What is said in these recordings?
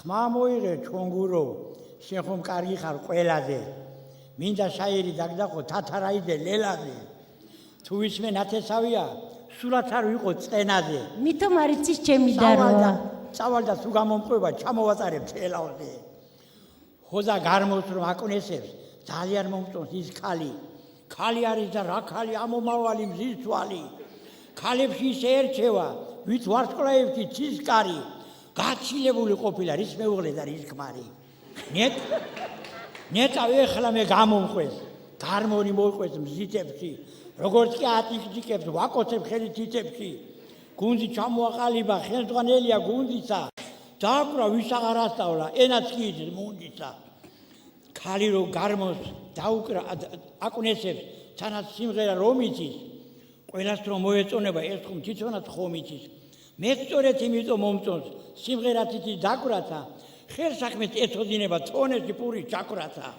ხმა მოიღე ჩონგურო შენ ხომ კარგი ხარ ყველაზე მინდა შაირი დაგდახო თათარაიდე ლელაზე თუ ისმე ნათესავია სულაც არ ვიყო წენაზე მითომ არ იცის ჩემი დარვა წავალ და თუ გამომყვება ჩამოვაწარებ თელავზე ხოზა გარმოს რომ აკონესებს ძალიან მომწონს ის ქალი არის და რა ქალი ამომავალი მზის თვალი ქალებში ისე ერჩევა ვით ვარსკვლავებში ცისკარი გაცილებული ყოფილა რის მეუღლე და რის ქმარი ნეტა ეხლა მე გამომყვეს გარმონი მოიყვეს მზითებში როგორც კი ატიკტიკებს ვაკოცებ ხელით თითებში გუნდი ჩამოაყალიბა ხელმძღვანელია გუნდისა დააკვრა ვის აღარ ასწავლა ენაც კი იცის მუნდისა ქალი რო გარმოს დაუკრა აკუნესებს თანაც სიმღერა რომ იცის ყველას რომ მოეწონება ეს ხომ თვითონაც ხომ იცის მე სწორედ იმიტომ მომწონს სიმღერაც იცის დაკვრათა ხელსაქმეც ეწოდინება თონებში პური ჩაკვრათა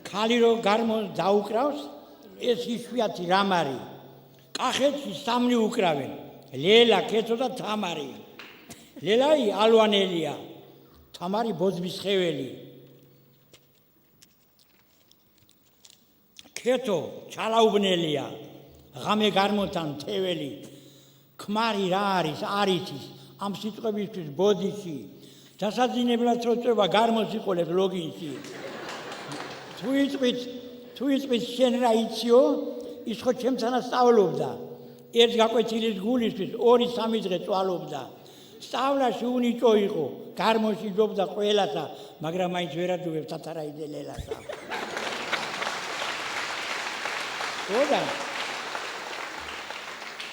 ქალი რო გარმოს დაუკრავს ეს იშვიათი რამ არის კახეთში სამნი უკრავენ ლელა ქეთო და თამარი ლელაი ალვანელია თამარი ბოძბის ხეველი ქეთო ჩალაუბნელია ღამე გარმონთან თეველი ქმარი რა არის არ იცის ამ სიტყვებისთვის ბოდიში დასაძინებლად წოწება გარმოს იყოლებს ლოგინში თუ იწვით შენ რა იციო ის ხო ჩემთანაც სწავლობდა ერთ გაკვეთილის გულისთვის 2-3 დღე წვალობდა სწავლაში უნიჭო იყო გარმოში ჯობდა ყველასა მაგრამ მაინც ვერადუებს თათარაიდე ლელასა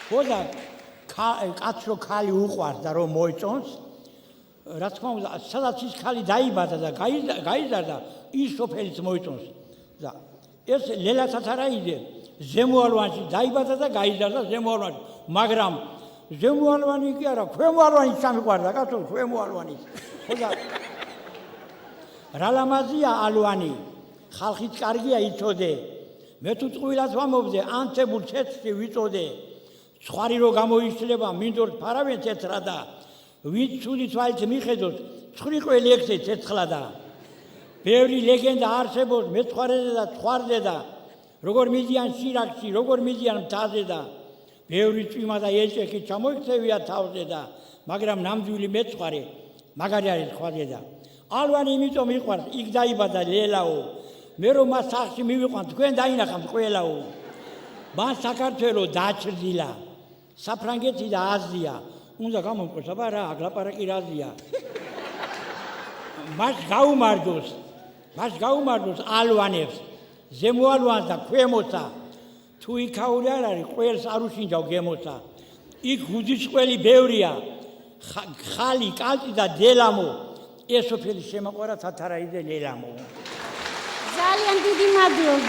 ხოდა კაცს რო ქალი უყვარს და რომ მოიწონს რა თქმა უნდა სადაც ის ქალი დაიბადა და გაიზარდა ის სოფელიც მოიწონს და ეს ლელა თათარაიდე ზემოალვანში დაიბადა და გაიზარდა ზემოალვანში მაგრამ ზემოალვანი კი არა ქვემოალვანი სამიყვარდა კაცო ქვემოალვანი ხოდა რა ლამაზია ალვანი ხალხით კარგია იცოდე მე თუ წყვილად ვამობდე ანთებულ ცეცხლში ვიწოდე ცხარი რო გამოიშლება მინდორს ფარავენ ცეცხლადა ვინც ცუდი თვალით მიხედოს ცხრიყველი ექცე ცეცხლადა ბევრი ლეგენდა არსებობს მეცხვარეზე და ცხვარზე და როგორ მიდიან სირაკში როგორ მიდიან მთაზე და ბევრი წვიმა და ეჭექი ჩამოიქცევია თავზე და მაგრამ ნამდვილი მეცხვარე მაგარი არის ხვაზე და ალვანი იმიტომ მიყვარს იქ დაიბადა ლელაო მე რომ მას სახში მივიყვან თქვენ დაინახავთ ყველაო მან საქართველო დაჩრდილა საფრანგეთი და აზია უნდა გამომყვეს აბა რა აგლაპარაკი რაზია მას გაუმარჯოს ალვანებს ზემოალვანს და ქვემოცა თუ იქაური არ არის ყველს არ უშინჯავ გემოცა იქ გუძისყველი ბევრია ხალი კალტი და დელამო ეს სოფელი შემაყვარა თათარაიდე ლელამო ძალიან დიდი მადლობა